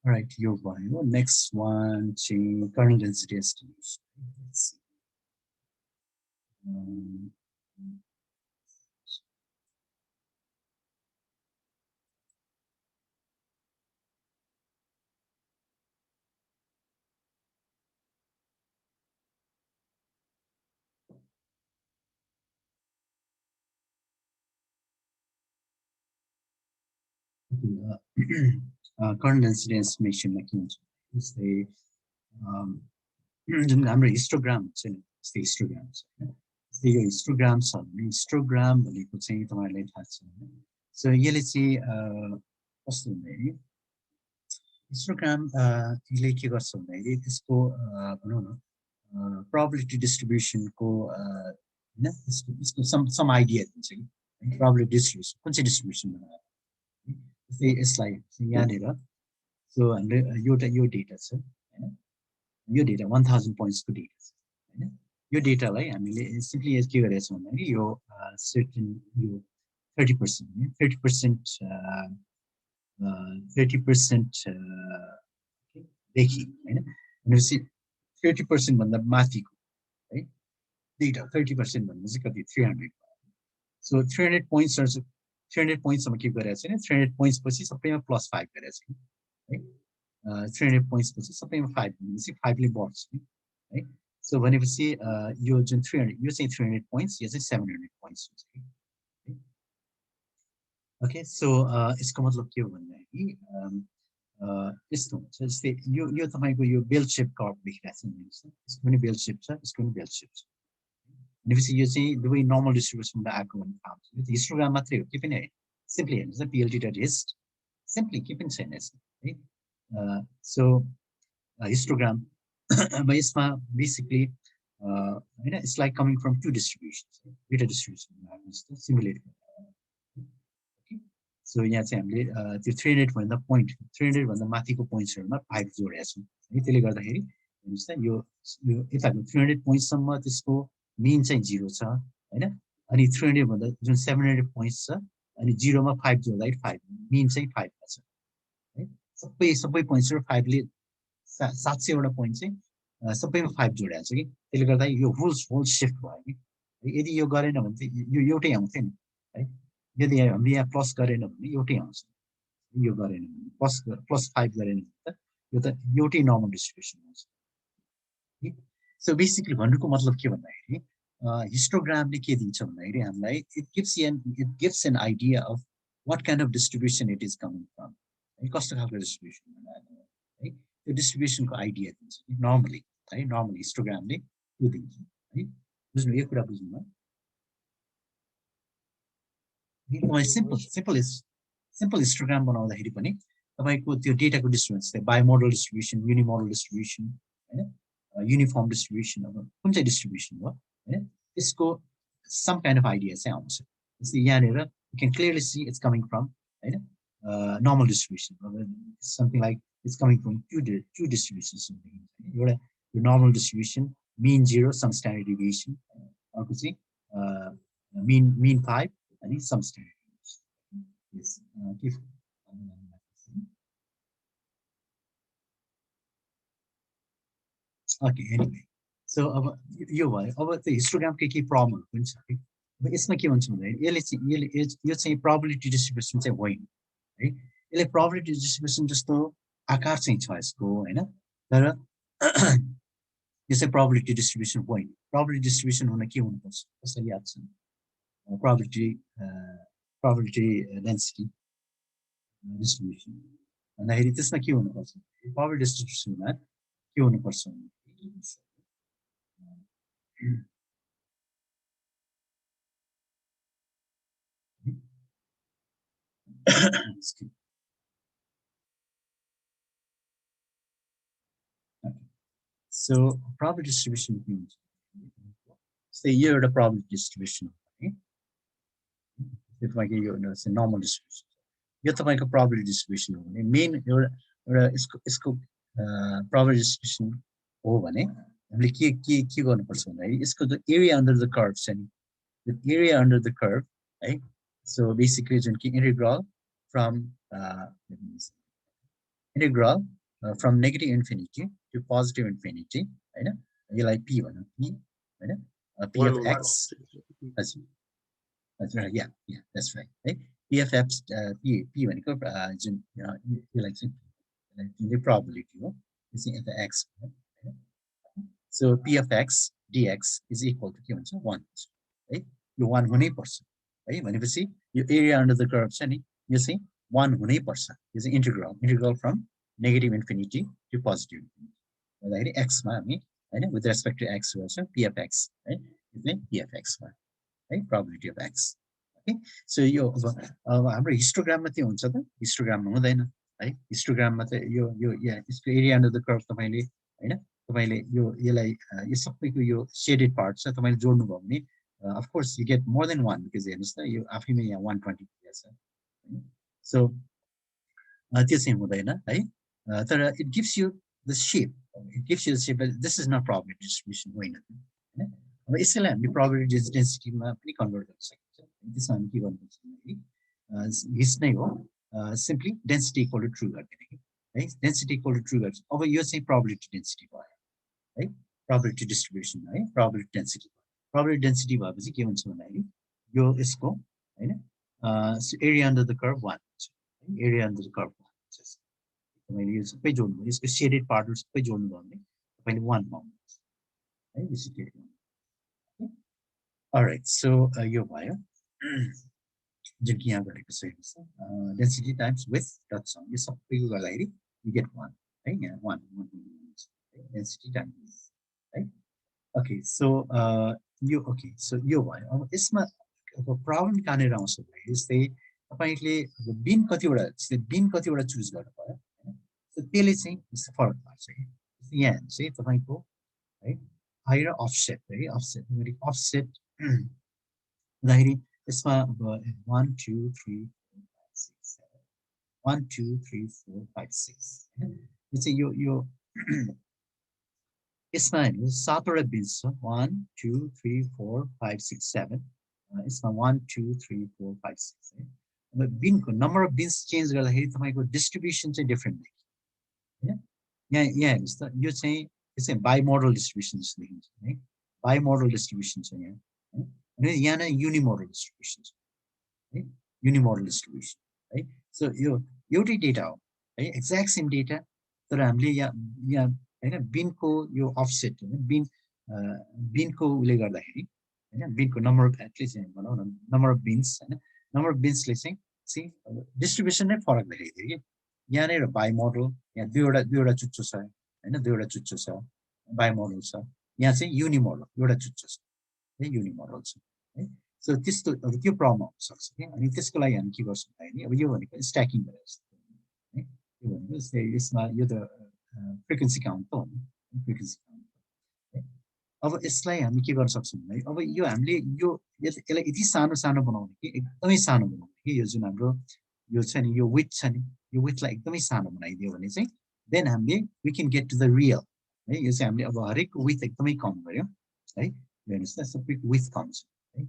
all right यो भयो next one चाहिँ kernel density estimation let's see kernel density estimation मा के हुन्छ जस्तै जुन हाम्रो हिस्टोग्राम छ नि जस्तै हिस्टोग्राम छ हैन जस्तै यो हिस्टोग्राम छ भने हिस्टोग्राम भनेको चाहिँ तपाईहरुलाई थाहा छ हैन सो यसले चाहिँ कस्तो भन्दाखेरि हिस्टोग्राम ले के गर्छ भन्दाखेरि त्यसको भनौं न प्रोबेबिलिटी डिस्ट्रिब्युसन को हैन त्यसको सम आइडिया दिन्छ कि प्रोबेबिलिटी डिस्ट्रिब्युसन कुन चाहिँ डिस्ट्रिब्युसन बनायो जस्तै यसलाई यहाँनिर सो हाम्रो यो डेटा छ हैन यो डेटा 1000 पोइन्ट्स को डेटा छ हैन यो डेटालाई हामीले सिम्पली के गरेका छौं भन्दाखेरि यो सर्टेन यो 30% देखि हैन भनेपछि 30% भन्दा माथिको है डेटा 30% भन्दा चाहिँ कति 300 सो 300 पोइन्ट्स 300 पोइन्ट्स सम्म के गरेको छैन 300 पोइन्ट्स पछि सबैमा +5 गरेको छैन है 300 पोइन्ट्स पछि सबैमा 5 भनेपछि 5 ले बढ्छ है सो भनेपछि यो जुन 300 यो चाहिँ 300 पोइन्ट्स यो चाहिँ 700 पोइन्ट्स हुन्छ ओके सो यसको मतलब के हो भन्दाखेरि यस्तो हुन्छ जस्तै यो तपाईको यो बेल शेप कर्भ देखिरहेको छ नि यसको पनि बेल शेप छ यसको पनि बेल शेप छ भनेपछि यो चाहिँ दुवै नर्मल डिस्ट्रिब्युसनबाट आएको भन्ने थाहा हुन्छ यो हिस्टोग्राम मात्रै हो के पनि होइन सिम्पली हेर्नुहोस् न plt.hist सिम्पली के पनि छैन यसमा है सो हिस्टोग्राम यसमा बेसिकली हैन it's like coming from two distributions दुईटा डिस्ट्रिब्युसन सिमुलेट सो यहाँ चाहिँ हामीले त्यो 300 भन्दा 300 माथिको पोइन्ट्सहरुमा 5 जोडेका छौं है त्यसले गर्दाखेरि हेर्नुस् त यो यताको 300 पोइन्ट्स सम्म त्यसको मीन चाहिँ 0 छ हैन अनि 300 भन्दा जुन 700 पोइन्ट्स छ अनि 0 मा 5 जोड्दा 5 मीन चाहिँ 5 छ है सबै पोइन्ट्सहरु 5 ले 700 वटा पोइन्ट चाहिँ सबैमा 5 जोडेको छ कि त्यसले गर्दा यो होल शिफ्ट भयो कि यदि यो गरेन भने चाहिँ यो एउटै आउँथ्यो नि है यदि हामीले यहाँ प्लस गरेन भने एउटै आउँछ यो गरेन भने प्लस 5 गरेन भने त यो त एउटै नर्मल डिस्ट्रिब्युसन हुन्छ सो बेसिकली भन्नुको मतलब के भन्दाखेरि हिस्टोग्रामले के दिन्छ भन्दाखेरि हामीलाई it gives an idea of what kind of distribution it is coming from है कस्तो खालको डिस्ट्रिब्युसन है त्यो डिस्ट्रिब्युसनको आइडिया दिन्छ नर्मली है नर्मल हिस्टोग्रामले त्यो दिन्छ है बुझ्नु यो कुरा बुझ्नु सिम्पल हिस्टोग्राम बनाउँदाखेरि पनि तपाईको त्यो डेटाको डिस्ट्रिब्युसन बाइमोडल डिस्ट्रिब्युसन युनिमोडल डिस्ट्रिब्युसन हैन युनिफर्म डिस्ट्रिब्युसन अब कुन चाहिँ डिस्ट्रिब्युसन हो हैन त्यसको सम काइन्ड अफ आइडिया चाहिँ आउँछ जस्तै यहाँनिर you can clearly see it's coming from हैन normal distribution something like it's coming from two distributions एउटा यो normal distribution mean 0 some standard deviation अर्को चाहिँ मीन 5 and some standard yes okay anyway so अब यो भयो अब त्यो हिस्टोग्रामको के प्रब्लम पनि छ है अब यसमा के भन्छ भन्दाखेरि यो चाहिँ प्रोबेबिलिटी डिस्ट्रिब्युसन चाहिँ होइन है यसले प्रोबेबिलिटी डिस्ट्रिब्युसन जस्तो आकार चाहिँ छ यसको हैन तर यो चाहिँ प्रोबेबिलिटी डिस्ट्रिब्युसन होइन प्रोबेबिलिटी डिस्ट्रिब्युसन हुन के हुनुपर्छ कसरी याद छ probability density distribution भन्दाखेरि त्यसमा के हुनुपर्छ probability distributionमा के हुनुपर्छ Excuse me. Okay. So probability distribution means, say here the probability distribution, okay? If I give you a normal distribution, यो तपाईको probability distribution हो भने मेन एउटा यसको probability distribution हो भने हामीले के गर्नुपर्छ भन्दाखेरि यसको जो area under the curve छ नि, the area under the curve, है, so basically जुन कि integral from negative infinity to positive infinity, हैन, यसलाई p भनौं, p, हैन, p of x, yeah, that's right, right? P of x, p भनेको जुन यसलाई चाहिँ probability हो, यसै the x, so p of x dx is equal to के भन्छ 1, है, यो 1 हुनै पर्छ, है, भनेपछि यो area under the curve छ नि, यो चाहिँ 1 हुनै पर्छ, यो चाहिँ integral from negative infinity to positive infinity, भन्दाखेरि x मा हामी, हैन, with respect to x गर्छ p of x, है, यो चाहिँ p of x मा, है, probability of x. Okay, so यो अब हाम्रो हिस्टोग्राममा त्यो हुन्छ त, हिस्टोग्राममा हुँदैन, है, हिस्टोग्राममा त यो यसको एरिया अन्डर द कर्भ तपाईले, हैन, तपाईले यो यसलाई यो सबैको यो शेडेड पार्ट छ तपाईले जोड्नु भयो भने of course you get more than one because हेर्नुस् त यो आफैमा यहाँ 120 छ, हैन, so त्यो चाहिँ हुँदैन, है, तर it gives you the shape, but this is not probability distribution होइन, हैन, अब यसैलाई हामीले probability density मा पनि कन्भर्ट गर्न सकिन्छ, त्यसमा हामी के गर्नुपर्छ भन्दाखेरि हिस नै हो, simply density equal to true गरिदिने के, है, density equal to true गर्छ, अब यो चाहिँ probability density भयो, है, probability distribution, है, probability density भएपछि के हुन्छ भन्दाखेरि यो यसको, हैन, area under the curve 1 हुन्छ, area under the curve 1 हुन्छ, तपाईले यो सबै जोड्नु भयो, यसको शेडेड पार्टहरु सबै जोड्नु भयो भने तपाईले 1 पाउनुहुन्छ, है, this is it. All right, so यो भयो जुन कि यहाँ गरेको छ, हेर्नुस्, density times width dot sum, यो सबैको गर्दाखेरि you get 1, है, यहाँ 1 density times width, है, okay, so यो भयो, अब यसमा अब प्रब्लम कहाँनिर आउँछ भने जस्तै तपाईले बिन कतिवटा चुज गर्नु भयो, हैन, so त्यसले चाहिँ फरक पार्छ के, यहाँ चाहिँ तपाईको, है, हायर अफसेट, है, अफसेट हुँदाखेरि यसमा 1 2 3 4 5 6 7 1 2 3 4 5 6, हैन, यो चाहिँ यो यसमा हेर्नुस् 7 वटा बिन्स छ, 1 2 3 4 5 6 7, यसमा 1 2 3 4 5 6, है, अब बिनको नम्बर अफ बिन्स चेन्ज गर्दाखेरि तपाईको डिस्ट्रिब्युसन चाहिँ डिफरेन्ट देखिन्छ, हैन, यहाँ हेर्नुस् त यो चाहिँ बाइमोडल डिस्ट्रिब्युसन जस्तो देखिन्छ, है, बाइमोडल डिस्ट्रिब्युसन छ यहाँ, है, यहाँ नै युनिमोडल डिस्ट्रिब्युसन छ, है, युनिमोडल डिस्ट्रिब्युसन, है, सो यो एउटै डेटा हो, है, एक्ज्याक्ट सेम डेटा, तर हामीले यहाँ हैन बिनको यो अफसेट, हैन, बिनको उले गर्दाखेरि, हैन, बिनको नम्बर अफ एटलिस्ट भनौँ न नम्बर अफ बिन्स, हैन, नम्बर अफ बिन्सले चाहिँ डिस्ट्रिब्युसन नै फरक देखाइदियो कि, यहाँ नै बाइमोडल, यहाँ दुईवटा चुच्चो छ, हैन, दुईवटा चुच्चो छ, बाइमोडल छ, यहाँ चाहिँ युनिमोडल एउटा चुच्चो छ, है, युनिमोडल छ, है, सो त्यस्तो अब त्यो प्रब्लम हुन सक्छ के, अनि त्यसको लागि हामी के गर्छौँ भन्दाखेरि अब यो भनेको स्ट्याकिङ गरेर जस्तो, है, यो भनेको यसमा यो त फ्रिक्वेन्सी काउन्ट त हो नि, फ्रिक्वेन्सी काउन्ट, है, अब यसलाई हामी के गर्न सक्छौँ भने अब यो हामीले यसलाई यति सानो बनाउने कि एकदमै सानो बनाउने कि यो जुन हाम्रो यो छ नि यो विथ छ नि यो विथलाई एकदमै सानो बनाइदियो भने चाहिँ देन हामीले we can get to the real, है, यो चाहिँ हामीले अब हरेक विथ एकदमै कम गर्यो, है, हेर्नुस् त सबैको विथ कम छ, है,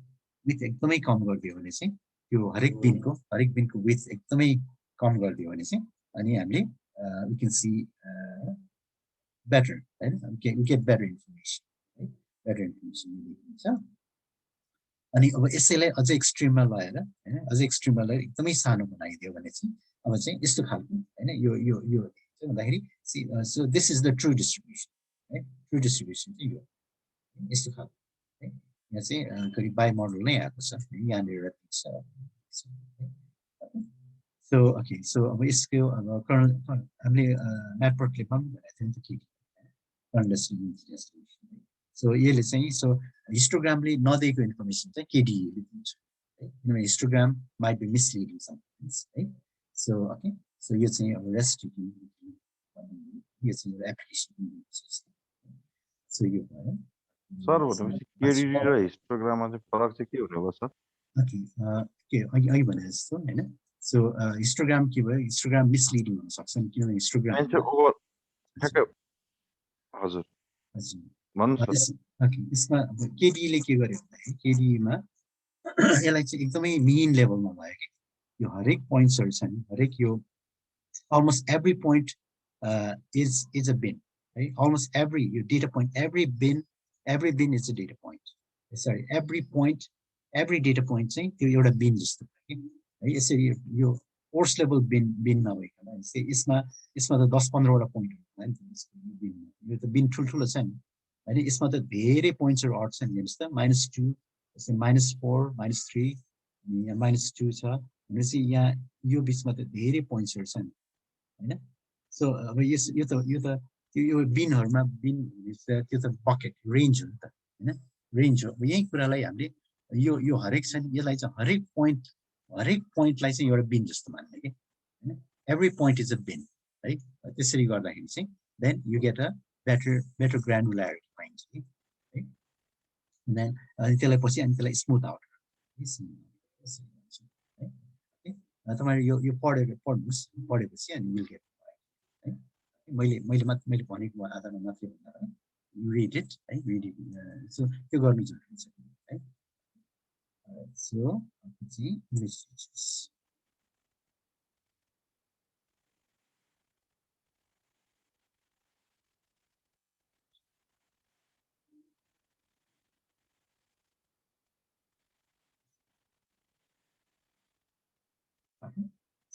विथ एकदमै कम गरिदियो भने चाहिँ त्यो हरेक बिनको विथ एकदमै कम गरिदियो भने चाहिँ अनि हामीले we can see better, right? We get better information, right? Better information. अनि अब यसैलाई अझै एक्सट्रिममा लगाएर, हैन, अझै एक्सट्रिममा लगाएर एकदमै सानो बनाइदियो भने चाहिँ अब चाहिँ यस्तो खालको, हैन, यो भन्दाखेरि so this is the true distribution, है, ट्रु डिस्ट्रिब्युसन चाहिँ यो यस्तो खालको, है, यहाँ चाहिँ करिब बाइमोडल नै आएको छ, यहाँनिर छ, सो ओके, सो अब यसको अब हामीले नेटवर्कले पनि भनेको थियौँ नि त के डिस्ट्रिब्युसन, सो यसले चाहिँ सो हिस्टोग्रामले नदिएको इन्फर्मेसन चाहिँ केडिएले दिन्छ, Histogram might be misleading sometimes, right? So okay, so you're saying rest you're saying your application system. So you sir भनेपछि केडिडी र हिस्टोग्राममा चाहिँ फरक चाहिँ के हुने भयो सर? okay, के अघि भने जस्तो हैन. So histogram के भयो? Histogram misleading हुन सक्छ नि किनभने histogram मान्छे ओभर ठ्याक्कै हजुर भन्नुहोस् सर. ओके, यसमा केडीले के गर्यो भन्दाखेरि केडीमा यसलाई चाहिँ एकदमै मेन लेभलमा भयो कि यो हरेक पोइन्ट्सहरू छ नि हरेक यो almost every point is a bin, right? Almost every your data point, every bin is a data point. Sorry, every point, every data point saying you're a bin just right? So your course level bin नभइकन यसमा त 10-15 वटा point हुन्छ नि यो त बिन ठुल्ठुलो छ नि हैन. यसमा त धेरै पोइन्ट्सहरू अट्छ नि हेर्नुस् त -2 जस्तै -4 -3 यहाँ -2 छ भनेपछि यहाँ यो बिचमा त धेरै पोइन्ट्सहरू छ नि हैन. सो अब यो बिनहरुमा बिन त्यो त बकेट रेन्ज हो नि त हैन. रेन्ज हो. अब यही कुरालाई हामीले यो हरेक छ नि यसलाई चाहिँ हरेक पोइन्टलाई चाहिँ एउटा बिन जस्तो मान्ने के हैन. Every point is a bin है. त्यसरी गर्दाखेरि चाहिँ then you get a better granularity पाइन्छ कि है. देन त्यसलाई पछि अनि त्यसलाई स्मुथ आउट है. तपाईहरु यो पढ्नुस् पढेपछि अनि विल गेट है. मैले भनेको आधारमा मात्रै भन्दा है यु रिड इट है. Read it. सो त्यो गर्नु जरुरी छ है. सो पछि इङ्ग्लिश टिचर्स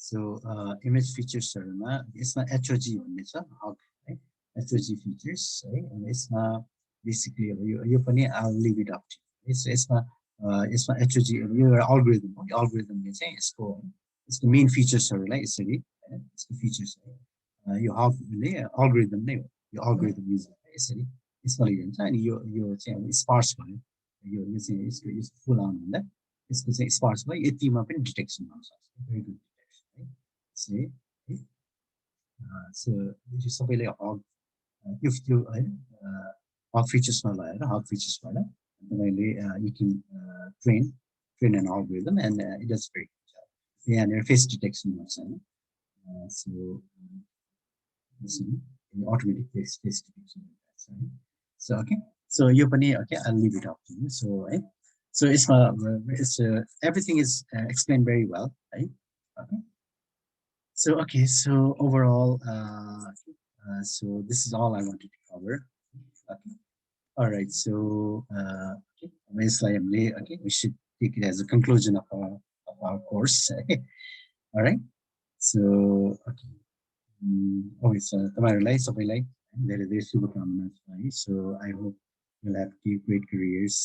So image featuresहरुमा यसमा HOG भन्ने छ hug है. HOG features है. यसमा बेसिकली अब यो पनि I'll leave it up to you. यसमा HOG यो एउटा अल्गोरिदम हो. अल्गोरिदमले चाहिँ यसको मेन फिचर्सहरुलाई यसरी हैन यसको फिचर्स यो हगले अल्गोरिदम नै हो. यो अल्गोरिदम युज गरेर यसरी यसमा लिन्छ अनि यो चाहिँ अब स्पार्स भयो. यो चाहिँ यसको फुल आउनु भन्दा यसको चाहिँ स्पार्स भयो. यतिमा पनि डिटेक्सन गर्न सक्छ. भेरी गुड डिटेक्सन है. सो यो सबैले हग त्यो हैन हग फिचर्समा लगाएर हग फिचर्सबाट तपाईले you can train an algorithm and it does very good job. यहाँनिर फेस डिटेक्सन गर्छ हैन. सो अटोमेटिक फेस डिटेक्सन गर्छ है. So okay. सो यो पनि okay I leave it up to you. So है. So everything is explained very well, right? Okay. So overall, so this is all I wanted to cover. Okay. All right. So okay, we should take it as a conclusion of our course. All right. So okay. Okay. So तपाईहरुलाई सबैलाई धेरै धेरै शुभकामना है. So I hope you'll have great careers.